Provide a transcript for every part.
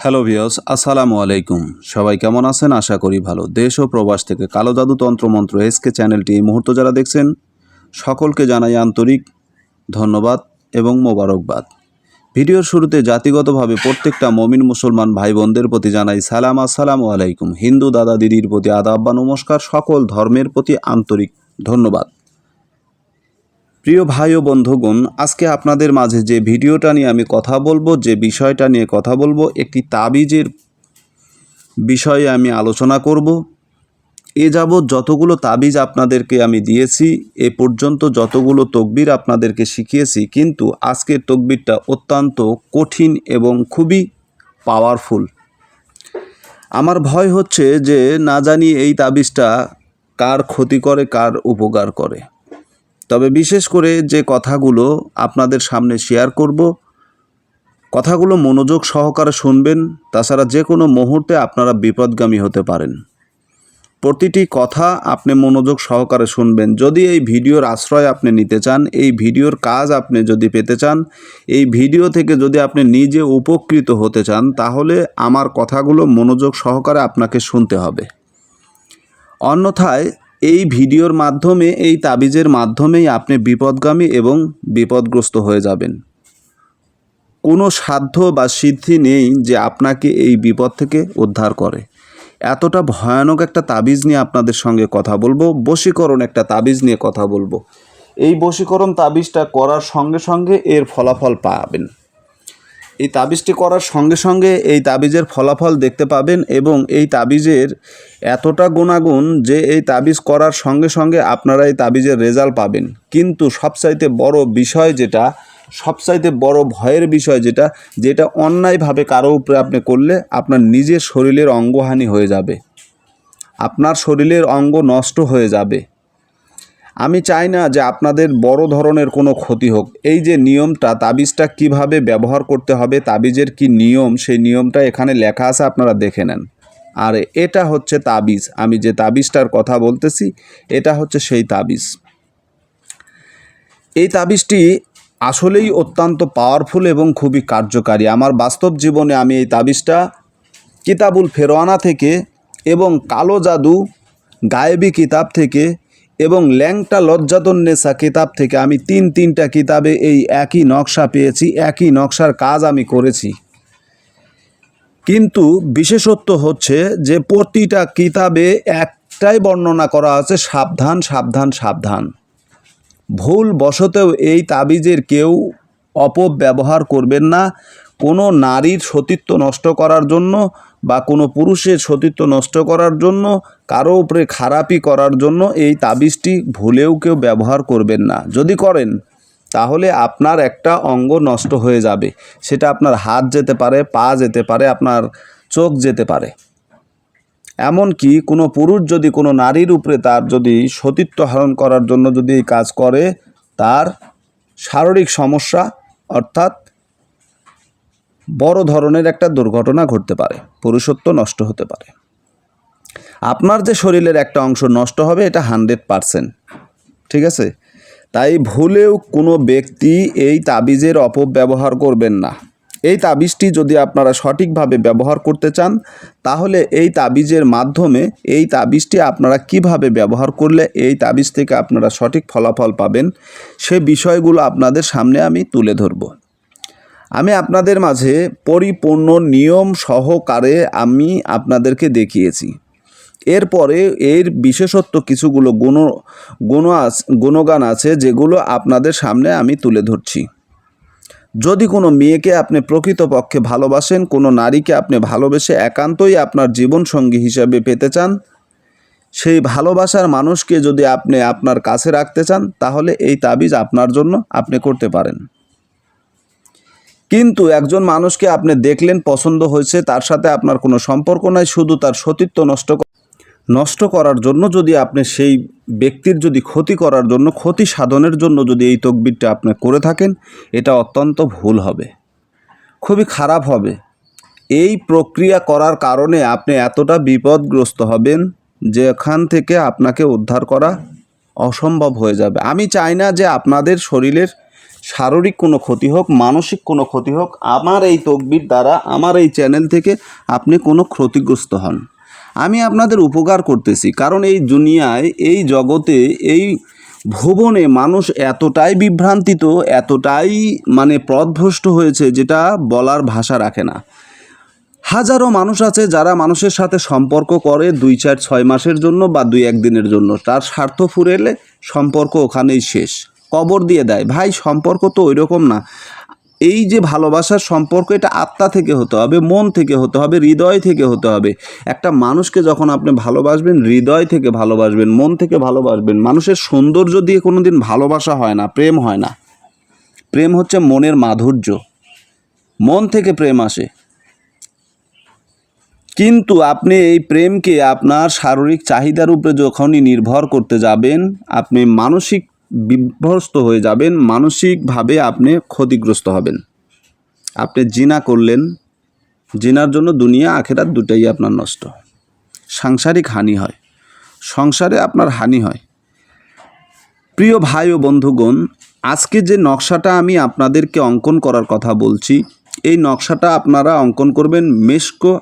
Hello viewers, আসসালামু আলাইকুম। সবাই কেমন আছেন? আশা করি ভালো। দেশ ও প্রবাস থেকে কালো জাদু তন্ত্রমন্ত্র এসকে চ্যানেলটি এই মুহূর্তে যারা দেখছেন সকলকে জানাই আন্তরিক ধন্যবাদ এবং মোবারকবাদ। ভিডিওর শুরুতে জাতিগতভাবে প্রত্যেকটা মমিন মুসলমান ভাই বোনদের প্রতি জানাই সালাম, আসসালামু আলাইকুম। হিন্দু দাদা দিদির প্রতি আদাব বা নমস্কার। সকল ধর্মের প্রতি আন্তরিক ধন্যবাদ। প্রিয় ভাই ও বন্ধুগণ, আজকে আপনাদের মাঝে যে ভিডিওটা নিয়ে আমি কথা বলবো, যে বিষয়টা নিয়ে কথা বলবো, একটি তাবিজের বিষয়ে আমি আলোচনা করব। এ যাবৎ যতগুলো তাবিজ আপনাদেরকে আমি দিয়েছি, এ পর্যন্ত যতগুলো তকবির আপনাদেরকে শিখিয়েছি, কিন্তু আজকের তকবিরটা অত্যন্ত কঠিন এবং খুবই পাওয়ারফুল। আমার ভয় হচ্ছে যে না জানি এই তাবিজটা কার ক্ষতি করে, কার উপকার করে। তবে বিশেষ করে যে কথাগুলো আপনাদের সামনে শেয়ার করব, কথাগুলো মনোযোগ সহকারে শুনবেন। তাছাড়া যে কোনো মুহূর্তে আপনারা বিপদগামী হতে পারেন। প্রতিটি কথা আপনি মনোযোগ সহকারে শুনবেন। যদি এই ভিডিওর আশ্রয় আপনি নিতে চান, এই ভিডিওর কাজ আপনি যদি পেতে চান, এই ভিডিও থেকে যদি আপনি নিজে উপকৃত হতে চান, তাহলে আমার কথাগুলো মনোযোগ সহকারে আপনাকে শুনতে হবে। অন্যথায় এই ভিডিওর মাধ্যমে, এই তাবিজের মাধ্যমেই আপনি বিপদগামী এবং বিপদগ্রস্ত হয়ে যাবেন। কোনো সাধ্য বা সিদ্ধি নেই যে আপনাকে এই বিপদ থেকে উদ্ধার করে। এতটা ভয়ানক একটা তাবিজ নিয়ে আপনাদের সঙ্গে কথা বলবো। বশীকরণ একটা তাবিজ নিয়ে কথা বলবো। এই বশীকরণ তাবিজটা করার সঙ্গে সঙ্গে এর ফলাফল পাবেন। এই তাবিজটি করার সঙ্গে সঙ্গে এই তাবিজের ফলাফল দেখতে পাবেন, এবং এই তাবিজের এতটা গুণাগুণ যে এই তাবিজ করার সঙ্গে সঙ্গে আপনারা এই তাবিজের রেজাল্ট পাবেন। কিন্তু সবচাইতে বড় বিষয় যেটা, সবচাইতে বড় ভয়ের বিষয় যেটা অন্যায়ভাবে কারো উপরে আপনি করলে আপনার নিজের শরীরের অঙ্গহানি হয়ে যাবে, আপনার শরীরের অঙ্গ নষ্ট হয়ে যাবে। আমি চাই না যে আপনাদের বড় ধরনের কোনো ক্ষতি হোক। এই যে নিয়মটা, তাবিজটা কিভাবে ব্যবহার করতে হবে, তাবিজের কি নিয়ম, সেই নিয়মটা এখানে লেখা আছে, আপনারা দেখে নেন। আর এটা হচ্ছে তাবিজ। আমি যে তাবিজটার কথা বলতেছি, এটা হচ্ছে সেই তাবিজ। এই তাবিজটি আসলেই অত্যন্ত পাওয়ারফুল এবং খুবই কার্যকারী। আমার বাস্তব জীবনে আমি এই তাবিজটা কিতাবুল ফেরওয়ানা থেকে এবং কালো জাদু গায়েবী কিতাব থেকে এবং ল্যাংটা লজ্জাতুন্নেসা কিতাব থেকে আমি তিনটা কিতাবে এই একই নকশা পেয়েছি, একই নকশার কাজ আমি করেছি। কিন্তু বিশেষত্ব হচ্ছে যে প্রতিটা কিতাবে একটাই বর্ণনা করা আছে, সাবধান সাবধান সাবধান। ভুল বশতেও এই তাবিজের কেউ অপব্যবহার করবেন না। কোনো নারীর সতীত্ব নষ্ট করার জন্য বা কোনো পুরুষের সতীত্ব নষ্ট করার জন্য, কারো উপরে খারাপি করার জন্য এই তাবিজটি ভুলেও কেউ ব্যবহার করবেন না। যদি করেন তাহলে আপনার একটা অঙ্গ নষ্ট হয়ে যাবে। সেটা আপনার হাত যেতে পারে, পা যেতে পারে, আপনার চোখ যেতে পারে। এমনকি কোনো পুরুষ যদি কোনো নারীর উপরে তার যদি সতীত্ব হরণ করার জন্য যদি এই কাজ করে, তার শারীরিক সমস্যা অর্থাৎ বড় ধরনের একটা দুর্ঘটনা ঘটতে পারে, পুরুষত্ব নষ্ট হতে পারে। আপনার যে শরীরের একটা অংশ নষ্ট হবে, এটা 100%, ঠিক আছে? তাই ভুলেও কোনো ব্যক্তি এই তাবিজের অপব্যবহার করবেন না। এই তাবিজটি যদি আপনারা সঠিকভাবে ব্যবহার করতে চান, তাহলে এই তাবিজের মাধ্যমে, এই তাবিজটি আপনারা কিভাবে ব্যবহার করলে এই তাবিজ থেকে আপনারা সঠিক ফলাফল পাবেন, সে বিষয়গুলো আপনাদের সামনে আমি তুলে ধরব। আমি আপনাদের মাঝে পরিপূর্ণ নিয়ম সহকারে আমি আপনাদেরকে দেখিয়েছি। এরপরে এর বিশেষত্ব কিছুগুলো গুণগান আছে, যেগুলো আপনাদের সামনে আমি তুলে ধরছি। যদি কোনো মেয়েকে আপনি প্রকৃতপক্ষে ভালোবাসেন, কোনো নারীকে আপনি ভালোবেসে একান্তই আপনার জীবনসঙ্গী হিসাবে পেতে চান, সেই ভালোবাসার মানুষকে যদি আপনি আপনার কাছে রাখতে চান, তাহলে এই তাবিজ আপনার জন্য আপনি করতে পারেন। কিন্তু একজন মানুষকে আপনি দেখলেন, পছন্দ হয়েছে, তার সাথে আপনার কোনো সম্পর্ক নাই, শুধু তার সতীত্ব নষ্ট করার জন্য যদি আপনি সেই ব্যক্তির যদি ক্ষতি করার জন্য, ক্ষতি সাধনের জন্য যদি এই তকবিরটা আপনি করে থাকেন, এটা অত্যন্ত ভুল হবে, খুবই খারাপ হবে। এই প্রক্রিয়া করার কারণে আপনি এতটা বিপদগ্রস্ত হবেন যে এখান থেকে আপনাকে উদ্ধার করা অসম্ভব হয়ে যাবে। আমি চাই না যে আপনাদের শরীরের শারীরিক কোনো ক্ষতি হোক, মানসিক কোনো ক্ষতি হোক, আমার এই তকবির দ্বারা, আমার এই চ্যানেল থেকে আপনি কোনো ক্ষতিগ্রস্ত হন। আমি আপনাদের উপকার করতেছি, কারণ এই দুনিয়ায়, এই জগতে, এই ভুবনে মানুষ এতটাই বিভ্রান্তিত, এতটাই পথভ্রষ্ট হয়েছে, যেটা বলার ভাষা রাখে না। হাজারো মানুষ আছে যারা মানুষের সাথে সম্পর্ক করে 2-4-6 মাসের জন্য বা 2-1 দিনের জন্য, তার স্বার্থ ফুরেলে সম্পর্ক ওখানেই শেষ, কবর দিয়ে দেয়। ভাই, সম্পর্ক তো ওই রকম না। এই যে ভালোবাসার সম্পর্ক, এটা আত্মা থেকে হতে হবে, মন থেকে হতে হবে, হৃদয় থেকে হতে হবে। একটা মানুষকে যখন আপনি ভালোবাসবেন, হৃদয় থেকে ভালোবাসবেন, মন থেকে ভালোবাসবেন। মানুষের সৌন্দর্য দিয়ে কোনো দিন ভালোবাসা হয় না, প্রেম হয় না। প্রেম হচ্ছে মনের মাধুর্য, মন থেকে প্রেম আসে। কিন্তু আপনি এই প্রেমকে আপনার শারীরিক চাহিদার উপরে যখনই নির্ভর করতে যাবেন, আপনি মানসিক বিধ্বস্ত হয়ে যাবেন, মানসিকভাবে আপনি ক্ষতিগ্রস্ত হবেন। আপনি জিনা করলেন, জিনার জন্য দুনিয়া আখেরাত দুটাই আপনার নষ্ট। সাংসারিক হানি হয়, সংসারে আপনার হানি হয়। প্রিয় ভাই ও বন্ধুগণ, আজকে যে নকশাটা আমি আপনাদেরকে অঙ্কন করার কথা বলছি, এই নকশাটা আপনারা অঙ্কন করবেন মেশকো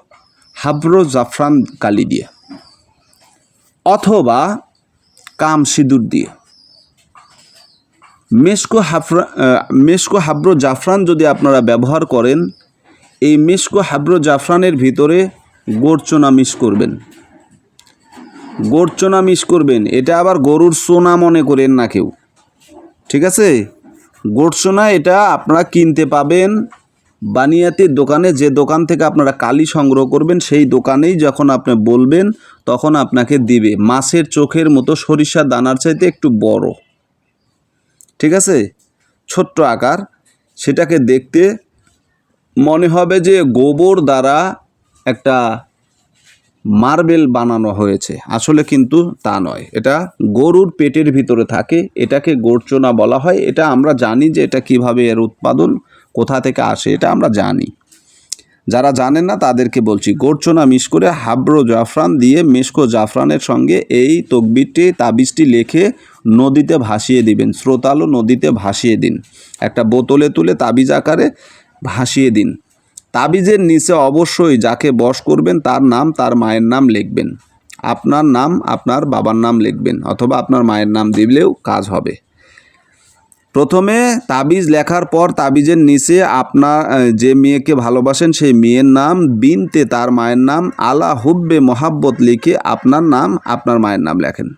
হাব্রো জাফরান কালি দিয়ে অথবা কাম সিঁদুর দিয়ে। মেশকো হাব্রো জাফরান যদি আপনারা ব্যবহার করেন, এই মেশকো হাব্রো জাফরানের ভিতরে গোড়চোনা মিক্স করবেন। গোড়চোনা মিক্স করবেন, এটা আবার গরুর সোনা মনে করেন না কেউ, ঠিক আছে? গোড়চোনা এটা আপনারা কিনতে পাবেন বানিয়াতির দোকানে। যে দোকান থেকে আপনারা কালি সংগ্রহ করবেন, সেই দোকানেই যখন আপনি বলবেন, তখন আপনাকে দিবে। মাছের চোখের মতো, সরিষার দানার চাইতে একটু বড়, ঠিক আছে, ছোট্ট আকার। সেটাকে দেখতে মনে হবে যে গোবর দ্বারা একটা মার্বেল বানানো হয়েছে, আসলে কিন্তু তা নয়। এটা গরুর পেটের ভিতরে থাকে, এটাকে গোড়চোনা বলা হয়। এটা আমরা জানি যে এটা কিভাবে এর উৎপাদন, কোথা থেকে আসে, এটা আমরা জানি। যারা জানেন না তাদেরকে বলছি, গোড়চোনা মিক্স করে হাব্রো জাফরান দিয়ে মেশকো জাফরানের সঙ্গে এই তকবিরটি, তাবিজটি লিখে নদীতে ভাসিয়ে দিবেন। স্রোতালো নদীতে ভাসিয়ে দিন, একটা বোতলে তুলে তাবিজ আকারে ভাসিয়ে দিন। তাবিজের নিচে অবশ্যই যাকে বশ করবেন তার নাম, তার মায়ের নাম লিখবেন। আপনার নাম, আপনার বাবার নাম লিখবেন, অথবা আপনার মায়ের নাম দিলেও কাজ হবে। প্রথমে তাবিজ লেখার পর তাবিজের নিচে আপনার যে মেয়েকে ভালোবাসেন সেই মেয়ের নাম, বিনতে তার মায়ের নাম, আলা হুব্বে মোহাব্বত লিখে আপনার নাম, আপনার মায়ের নাম লেখেন।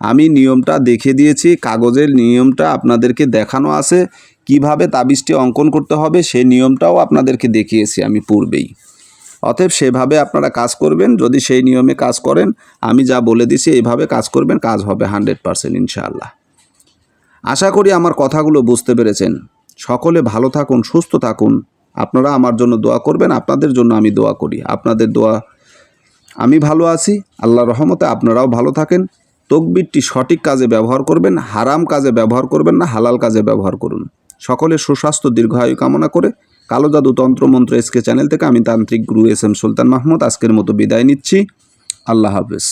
আমি নিয়মটা দেখে দিয়েছি, কাগজের নিয়মটা আপনাদেরকে দেখানো আছে। কিভাবে তাবিজটি অঙ্কন করতে হবে সেই নিয়মটাও আপনাদেরকে দেখিয়েছি আমি পূর্বেই। অতএব সেভাবে আপনারা কাজ করবেন। যদি সেই নিয়মে কাজ করেন, আমি যা বলে দিছি এইভাবে কাজ করবেন, কাজ হবে 100% ইনশাআল্লাহ। আশা করি আমার কথাগুলো বুঝতে পেরেছেন। সকলে ভালো থাকুন, সুস্থ থাকুন। আপনারা আমার জন্য দোয়া করবেন, আপনাদের জন্য আমি দোয়া করি। আপনাদের দোয়া আমি ভালো আছি, আল্লাহর রহমতে আপনারাও ভালো থাকেন। তকবিরটি সঠিক কাজে ব্যবহার করবেন, হারাম কাজে ব্যবহার করবেন না, হালাল কাজে ব্যবহার করুন। সকলের সুস্বাস্থ্য দীর্ঘায়ু কামনা করে কালো জাদু তন্ত্রমন্ত্র এসকে চ্যানেল থেকে আমি তান্ত্রিক গুরু এস এম সুলতান মাহমুদ আজকের মতো বিদায় নিচ্ছি। আল্লাহ হাফেজ।